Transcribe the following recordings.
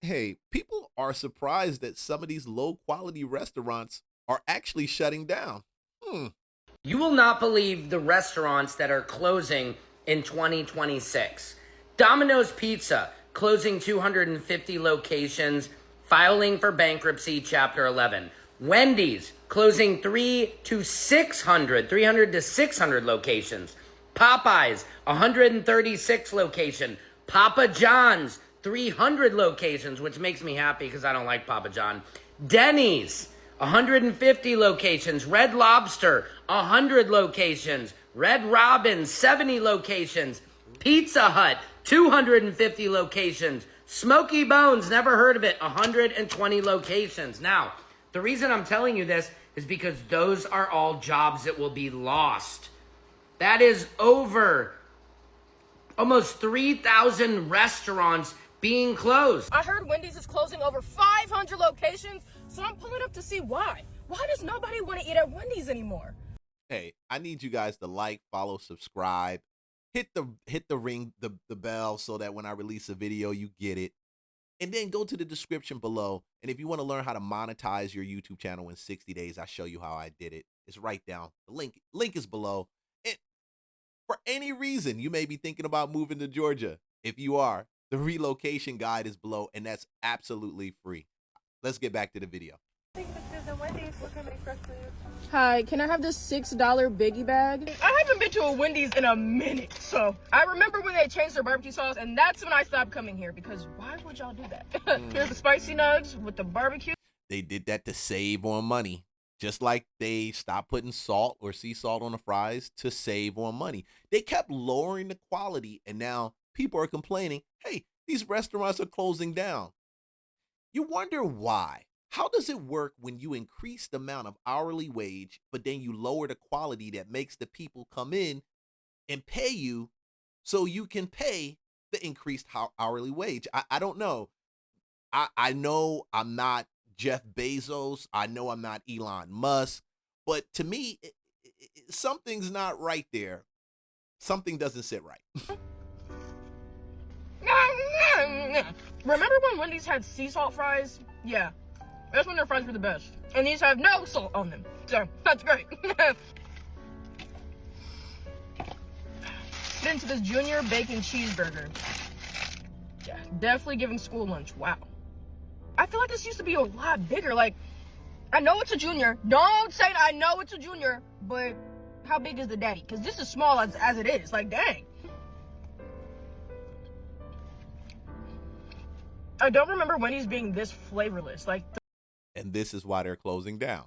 Hey, people are surprised that some of these low quality restaurants are actually shutting down. Hmm. You will not believe the restaurants that are closing in 2026. Domino's Pizza closing 250 locations, filing for bankruptcy, Chapter 11. Wendy's closing 300 to 600 locations. Popeyes 136 location. Papa John's 300 locations, which makes me happy because I don't like Papa John. Denny's 150 locations. Red Lobster, 100 locations. Red Robin, 70 locations. Pizza Hut, 250 locations. Smoky Bones, never heard of it, 120 locations. Now, the reason I'm telling you this is because those are all jobs that will be lost. That is over almost 3,000 restaurants being closed. I heard Wendy's is closing over 500 locations, so I'm pulling up to see why. Why does nobody want to eat at Wendy's anymore? Hey, I need you guys to like, follow, subscribe, hit the ring the bell so that when I release a video you get it. And then go to the description below. And if you want to learn how to monetize your YouTube channel in 60 days, I show you how I did it. It's right down. The link is below. And for any reason you may be thinking about moving to Georgia, if you are, the relocation guide is below, and that's absolutely free. Let's get back to the video. Hi, can I have this $6 biggie bag? I haven't been to a Wendy's in a minute, so I remember when they changed their barbecue sauce, and that's when I stopped coming here, because why would y'all do that? Here's the spicy nugs with the barbecue. They did that to save on money. Just like they stopped putting salt or sea salt on the fries to save on money. They kept lowering the quality, and now people are complaining, hey, these restaurants are closing down. You wonder why. How does it work when you increase the amount of hourly wage, but then you lower the quality that makes the people come in and pay you so you can pay the increased hourly wage? I don't know. I know I'm not Jeff Bezos. I know I'm not Elon Musk. But to me, something's not right there. Something doesn't sit right. Remember when Wendy's had sea salt fries? Yeah, that's when their fries were the best. And these have no salt on them, so that's great. Get into this junior bacon cheeseburger. Yeah, definitely giving school lunch. Wow. I feel like this used to be a lot bigger. Like, I know it's a junior. Don't say I know it's a junior, but how big is the daddy? Because this is small as it is. Like, dang. I don't remember Wendy's being this flavorless. And this is why they're closing down.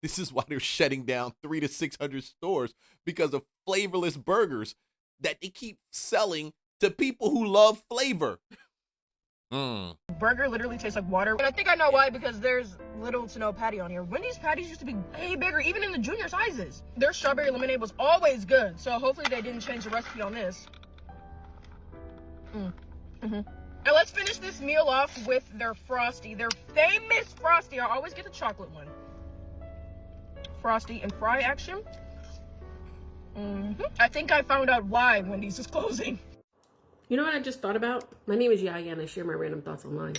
This is why they're shutting down 300 to 600 stores, because of flavorless burgers that they keep selling to people who love flavor. Burger literally tastes like water. And I think I know why, because there's little to no patty on here. Wendy's patties used to be way bigger, even in the junior sizes. Their strawberry lemonade was always good, so hopefully they didn't change the recipe on this. Now let's finish this meal off with their Frosty. Their famous Frosty. I always get the chocolate one. Frosty and fry action. I think I found out why Wendy's is closing. You know what I just thought about? My name is Yaya and I share my random thoughts online.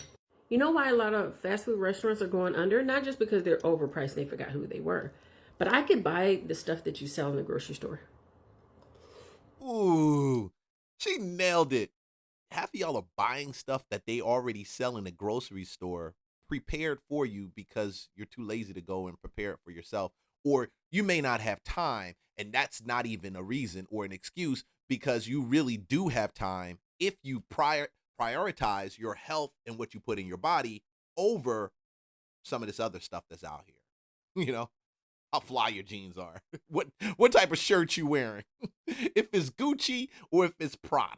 You know why a lot of fast food restaurants are going under? Not just because they're overpriced and they forgot who they were, but I could buy the stuff that you sell in the grocery store. Ooh, she nailed it. Half of y'all are buying stuff that they already sell in the grocery store prepared for you because you're too lazy to go and prepare it for yourself. Or you may not have time, and that's not even a reason or an excuse, because you really do have time if you prioritize your health and what you put in your body over some of this other stuff that's out here. You know, how fly your jeans are, what type of shirt you wearing, if it's Gucci or if it's Prada.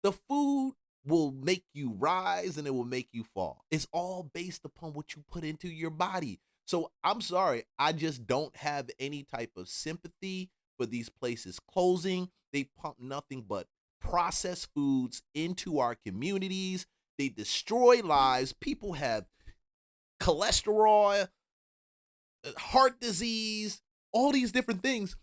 The food will make you rise and it will make you fall. It's all based upon what you put into your body. So I'm sorry, I just don't have any type of sympathy for these places closing. They pump nothing but processed foods into our communities. They destroy lives. People have cholesterol, heart disease, all these different things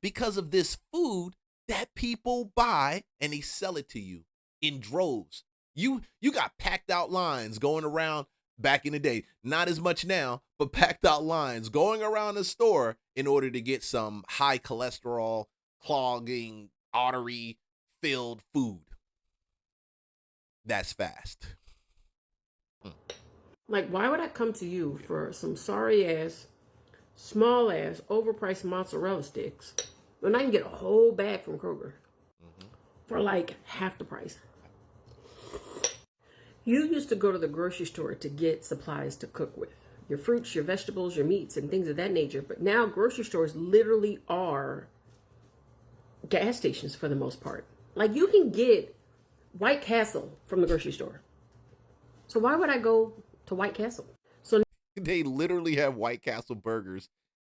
because of this food that people buy, and they sell it to you in droves. You got packed out lines going around back in the day. Not as much now, but packed out lines going around the store in order to get some high cholesterol, clogging, artery filled food. That's fast. Like, why would I come to you for some sorry ass, small ass, overpriced mozzarella sticks when I can get a whole bag from Kroger for like half the price? You used to go to the grocery store to get supplies to cook with. Your fruits, your vegetables, your meats, and things of that nature. But now grocery stores literally are gas stations for the most part. Like, you can get White Castle from the grocery store. So why would I go to White Castle? So They literally have White Castle burgers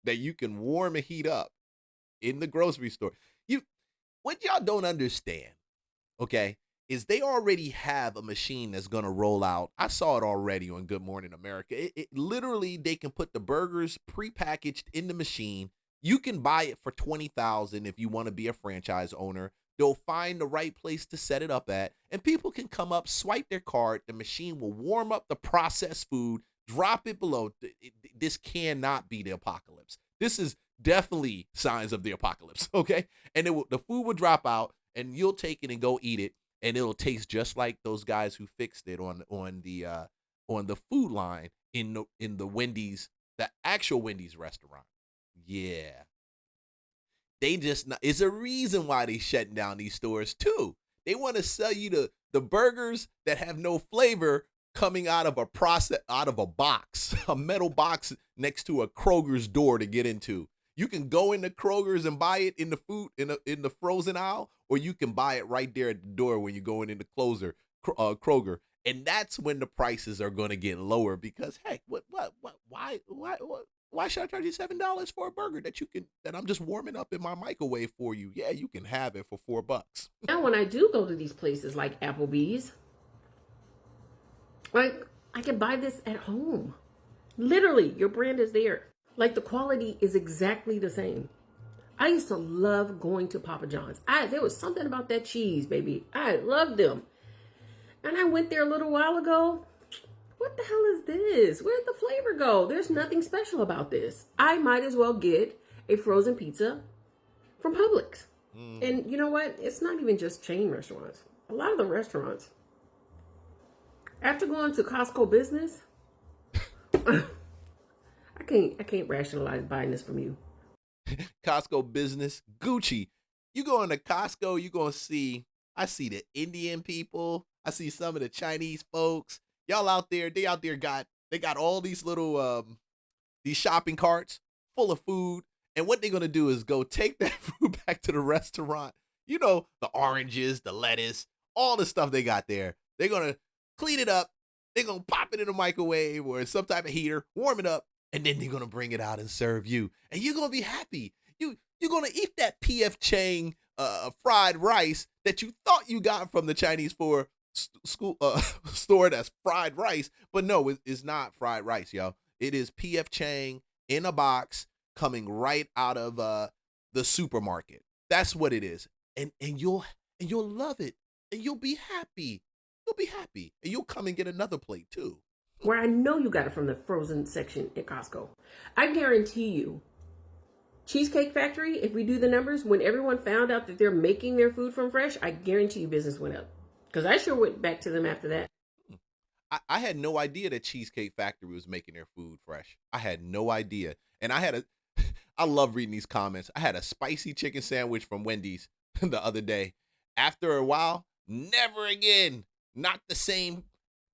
that you can warm and heat up in the grocery store. What y'all don't understand, okay, is they already have a machine that's gonna roll out. I saw it already on Good Morning America. It literally, they can put the burgers prepackaged in the machine. You can buy it for $20,000 if you want to be a franchise owner. They'll find the right place to set it up at, and people can come up, swipe their card. The machine will warm up the processed food, drop it below. This cannot be the apocalypse. This is definitely signs of the apocalypse, okay? And the food will drop out, and you'll take it and go eat it, and it'll taste just like those guys who fixed it on the food line in the Wendy's, the actual Wendy's restaurant. Yeah. They just not, it's a reason why they shutting down these stores too. They want to sell you the burgers that have no flavor coming out of a box, a metal box next to a Kroger's door to get into. You can go into Kroger's and buy it in the food in the frozen aisle, or you can buy it right there at the door when you're going into Kroger. And that's when the prices are going to get lower because heck, why should I charge you $7 for a burger that I'm just warming up in my microwave for you? Yeah, you can have it for $4. now when I do go to these places like Applebee's, like, I can buy this at home. Literally, your brand is there. Like, the quality is exactly the same. I used to love going to Papa John's. There was something about that cheese, baby. I loved them. And I went there a little while ago. What the hell is this? Where'd the flavor go? There's nothing special about this. I might as well get a frozen pizza from Publix. And you know what? It's not even just chain restaurants. A lot of the restaurants, after going to Costco Business, I can't rationalize buying this from you. Costco Business, Gucci. You go into Costco, you're going to see, I see the Indian people. I see some of the Chinese folks. Y'all out there, they got all these little, these shopping carts full of food. And what they're going to do is go take that food back to the restaurant. You know, the oranges, the lettuce, all the stuff they got there. They're going to clean it up. They're going to pop it in a microwave or some type of heater, warm it up, and then they're going to bring it out and serve you. And you're going to be happy. You're going to eat that P.F. Chang fried rice that you thought you got from the Chinese store that's fried rice. But no, it's not fried rice, y'all. It is P.F. Chang in a box coming right out of the supermarket. That's what it is. And you'll love it. And you'll be happy. You'll be happy. And you'll come and get another plate too. Where I know you got it from the frozen section at Costco. I guarantee you, Cheesecake Factory, if we do the numbers, when everyone found out that they're making their food from fresh, I guarantee you business went up. Because I sure went back to them after that. I had no idea that Cheesecake Factory was making their food fresh. I had no idea. And I love reading these comments. I had a spicy chicken sandwich from Wendy's the other day. After a while, never again. Not the same.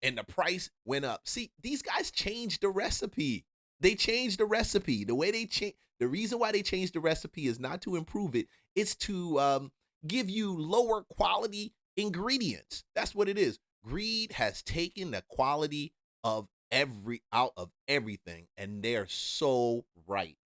And the price went up. See, these guys changed the recipe. They changed the recipe. The reason why they changed the recipe is not to improve it. It's to give you lower quality ingredients. That's what it is. Greed has taken the quality of out of everything, and they're so right.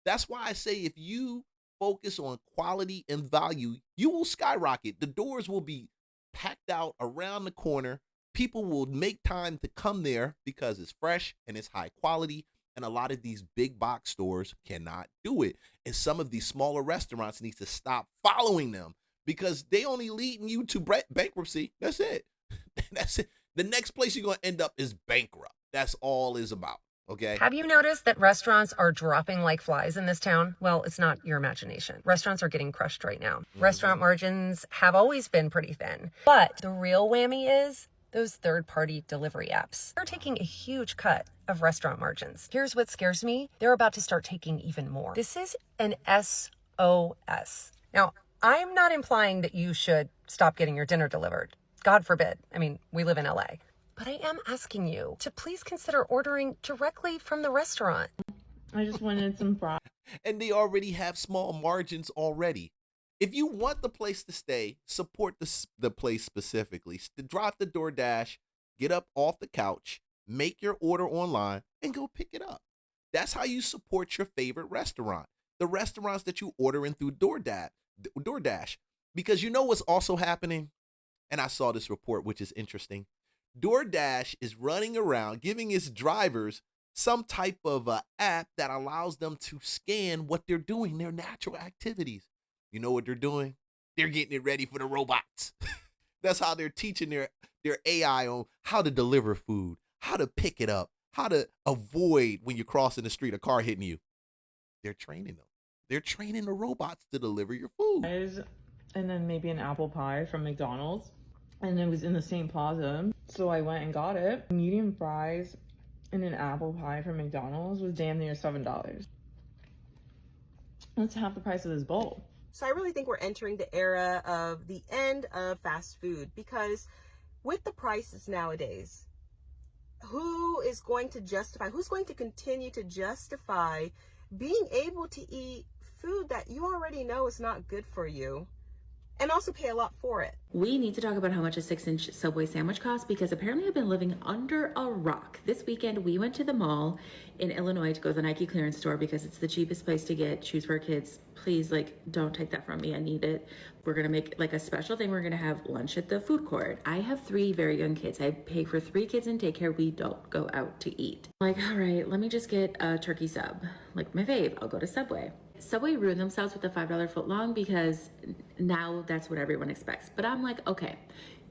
That's why I say if you focus on quality and value, you will skyrocket. The doors will be packed out around the corner. People will make time to come there because it's fresh and it's high quality. And a lot of these big box stores cannot do it. And some of these smaller restaurants need to stop following them because they only leading you to bankruptcy. That's it. That's it. The next place you're going to end up is bankrupt. That's all it's about. Okay. Have you noticed that restaurants are dropping like flies in this town? Well, it's not your imagination. Restaurants are getting crushed right now. Restaurant margins have always been pretty thin. But the real whammy is those third-party delivery apps. They're taking a huge cut of restaurant margins. Here's what scares me. They're about to start taking even more. This is an SOS. Now, I'm not implying that you should stop getting your dinner delivered. God forbid. I mean, we live in LA. But I am asking you to please consider ordering directly from the restaurant. I just wanted some fries. And they already have small margins already. If you want the place to stay, support the place specifically. Drop the DoorDash, get up off the couch, make your order online, and go pick it up. That's how you support your favorite restaurant. The restaurants that you order in through DoorDash. Because you know what's also happening? And I saw this report, which is interesting. DoorDash is running around giving its drivers some type of app that allows them to scan what they're doing, their natural activities. You know what they're doing? They're getting it ready for the robots. That's how they're teaching their AI on how to deliver food, how to pick it up, how to avoid when you're crossing the street, a car hitting you. They're training them. They're training the robots to deliver your food. And then maybe an apple pie from McDonald's. And it was in the same plaza. So I went and got it. Medium fries and an apple pie from McDonald's was damn near $7. That's half the price of this bowl. So I really think we're entering the era of the end of fast food, because with the prices nowadays, who's going to continue to justify being able to eat food that you already know is not good for you and also pay a lot for it? We need to talk about how much a 6-inch Subway sandwich costs, because apparently I've been living under a rock. This weekend, we went to the mall in Illinois to go to the Nike clearance store because it's the cheapest place to get shoes for our kids. Please, don't take that from me. I need it. We're going to make a special thing. We're going to have lunch at the food court. I have 3 very young kids. I pay for 3 kids in daycare. We don't go out to eat. All right, let me just get a turkey sub. My fave, I'll go to Subway. Subway ruined themselves with the $5 footlong because now that's what everyone expects. But I'm like, okay,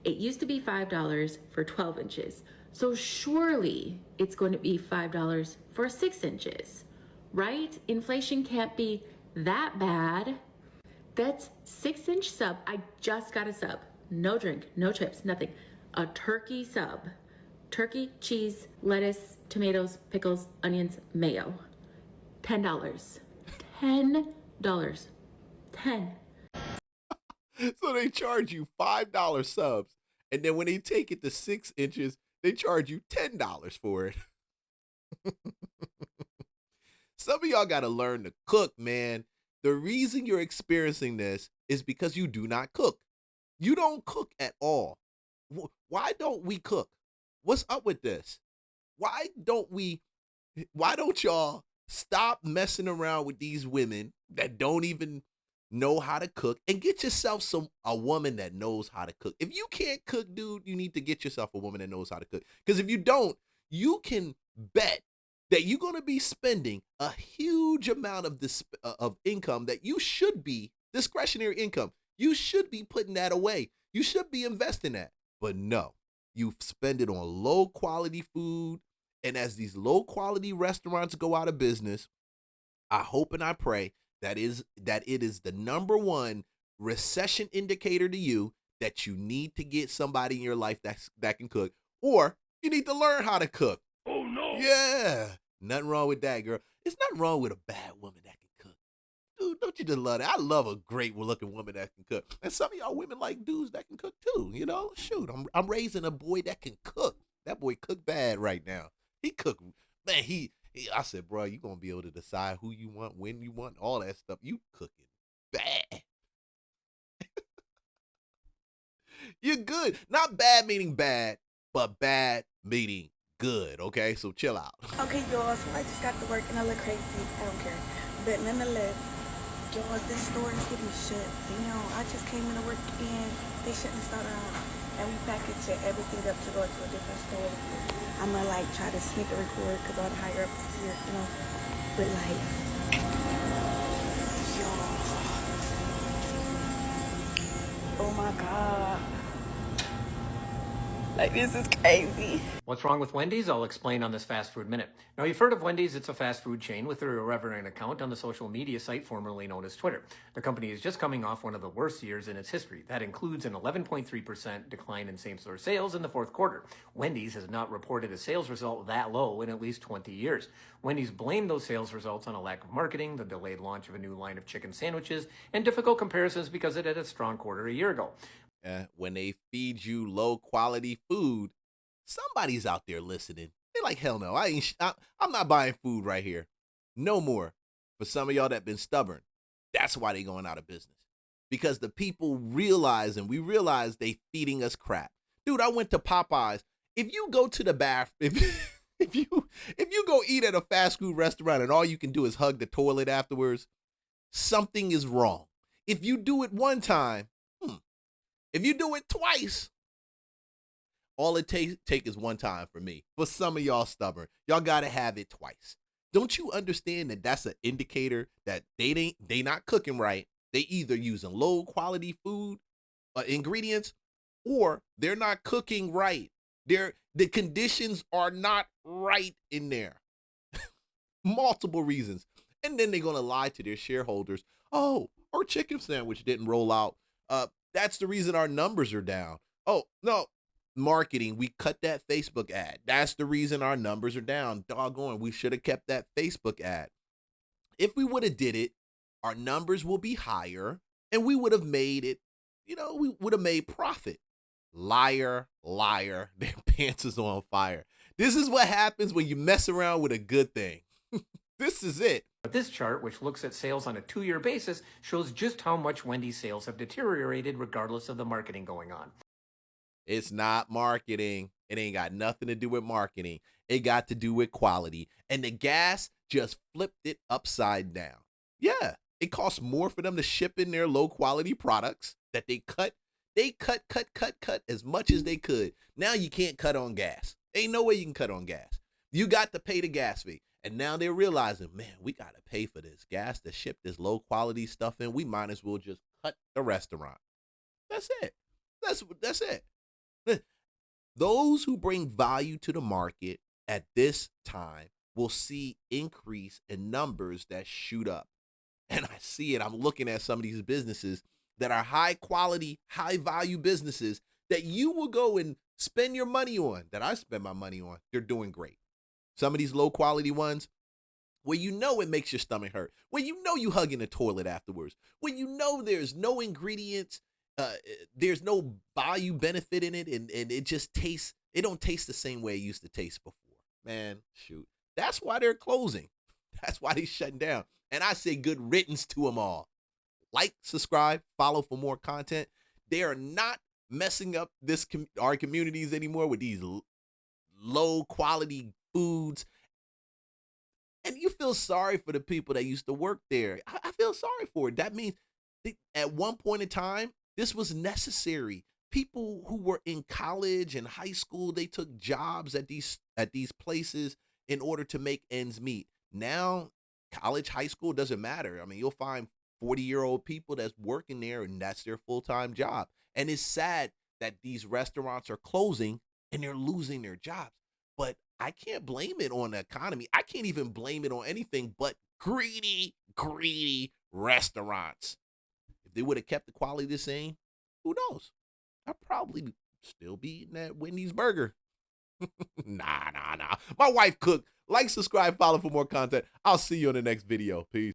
it used to be $5 for 12 inches. So surely it's going to be $5 for 6 inches, right? Inflation can't be that bad. That's 6-inch sub. I just got a sub. No drink, no chips, nothing. A turkey sub. Turkey, cheese, lettuce, tomatoes, pickles, onions, mayo. $10. $10. 10. So they charge you $5 subs, and then when they take it to 6 inches, they charge you $10 for it. Some of y'all got to learn to cook, man. The reason you're experiencing this is because you do not cook. You don't cook at all. Why don't we cook? What's up with this? Why don't y'all stop messing around with these women that don't even know how to cook and get yourself a woman that knows how to cook? If you can't cook, dude, you need to get yourself a woman that knows how to cook. Because if you don't, you can bet that you're going to be spending a huge amount of income that you should be, discretionary income. You should be putting that away. You should be investing that. But no, you spend it on low quality food. And as these low quality restaurants go out of business, I hope and I pray that it is the number one recession indicator to you that you need to get somebody in your life that can cook, or you need to learn how to cook. Oh no. Yeah. Nothing wrong with that, girl. It's nothing wrong with a bad woman that can cook. Dude, don't you just love that? I love a great looking woman that can cook. And some of y'all women like dudes that can cook too, you know? Shoot, I'm raising a boy that can cook. That boy cook bad right now. He cook, man, I said, bro, you going to be able to decide who you want, when you want, all that stuff. You cooking bad. You're good. Not bad meaning bad, but bad meaning good, okay? So chill out. Okay, y'all, so I just got to work and I look crazy. I don't care. But nonetheless, y'all, this store is getting shut. I just came into work and they shut the store down. And we package everything up to go to a different store. I'm gonna try to sneak a record because all the higher ups is here, But y'all. Oh my God. Like, this is crazy. What's wrong with Wendy's? I'll explain on this Fast Food Minute. Now, you've heard of Wendy's. It's a fast food chain with their irreverent account on the social media site formerly known as Twitter. The company is just coming off one of the worst years in its history. That includes an 11.3% decline in same-store sales in the fourth quarter. Wendy's has not reported a sales result that low in at least 20 years. Wendy's blamed those sales results on a lack of marketing, the delayed launch of a new line of chicken sandwiches, and difficult comparisons because it had a strong quarter a year ago. When they feed you low-quality food, somebody's out there listening. They're like, hell no, I'm not buying food right here. No more. For some of y'all that been stubborn, that's why they going out of business. Because the people realize, and we realize, they feeding us crap. Dude, I went to Popeyes. If you go to the bath, if you go eat at a fast food restaurant and all you can do is hug the toilet afterwards, something is wrong. If you do it one time, if you do it twice, all it take is one time for me. For some of y'all stubborn, y'all gotta have it twice. Don't you understand that that's an indicator that they not cooking right? They either using low quality food ingredients, or they're not cooking right. The conditions are not right in there. Multiple reasons. And then they're gonna lie to their shareholders. Oh, our chicken sandwich didn't roll out. That's the reason our numbers are down. Oh, no. Marketing, we cut that Facebook ad. That's the reason our numbers are down. Doggone, we should have kept that Facebook ad. If we would have did it, our numbers will be higher and we would have made it, we would have made profit. Liar, liar, their pants is on fire. This is what happens when you mess around with a good thing. This is it. But this chart, which looks at sales on a 2-year basis, shows just how much Wendy's sales have deteriorated regardless of the marketing going on. It's not marketing. It ain't got nothing to do with marketing. It got to do with quality. And the gas just flipped it upside down. Yeah, it costs more for them to ship in their low quality products that they cut. They cut as much as they could. Now you can't cut on gas. Ain't no way you can cut on gas. You got to pay the gas fee. And now they're realizing, man, we got to pay for this gas to ship this low quality stuff in. We might as well just cut the restaurant. That's it. That's it. Those who bring value to the market at this time will see increase in numbers that shoot up. And I see it. I'm looking at some of these businesses that are high quality, high value businesses that you will go and spend your money on, that I spend my money on. They're doing great. Some of these low quality ones where it makes your stomach hurt, when you hugging the toilet afterwards, when there's no ingredients, there's no value benefit in it, and it just it don't taste the same way it used to taste before. Man, shoot. That's why they're closing. That's why they're shutting down. And I say good riddance to them all. Like, subscribe, follow for more content. They are not messing up our communities anymore with these low quality foods. And you feel sorry for the people that used to work there. I feel sorry for it. That means at one point in time, this was necessary. People who were in college and high school, they took jobs at these places in order to make ends meet. Now, college, high school doesn't matter. I mean, you'll find 40-year-old people that's working there and that's their full-time job. And it's sad that these restaurants are closing and they're losing their jobs. But I can't blame it on the economy. I can't even blame it on anything but greedy restaurants. If they would have kept the quality the same, who knows? I'd probably still be eating that Wendy's burger. Nah. My wife cooked. Like, subscribe, follow for more content. I'll see you in the next video. Peace.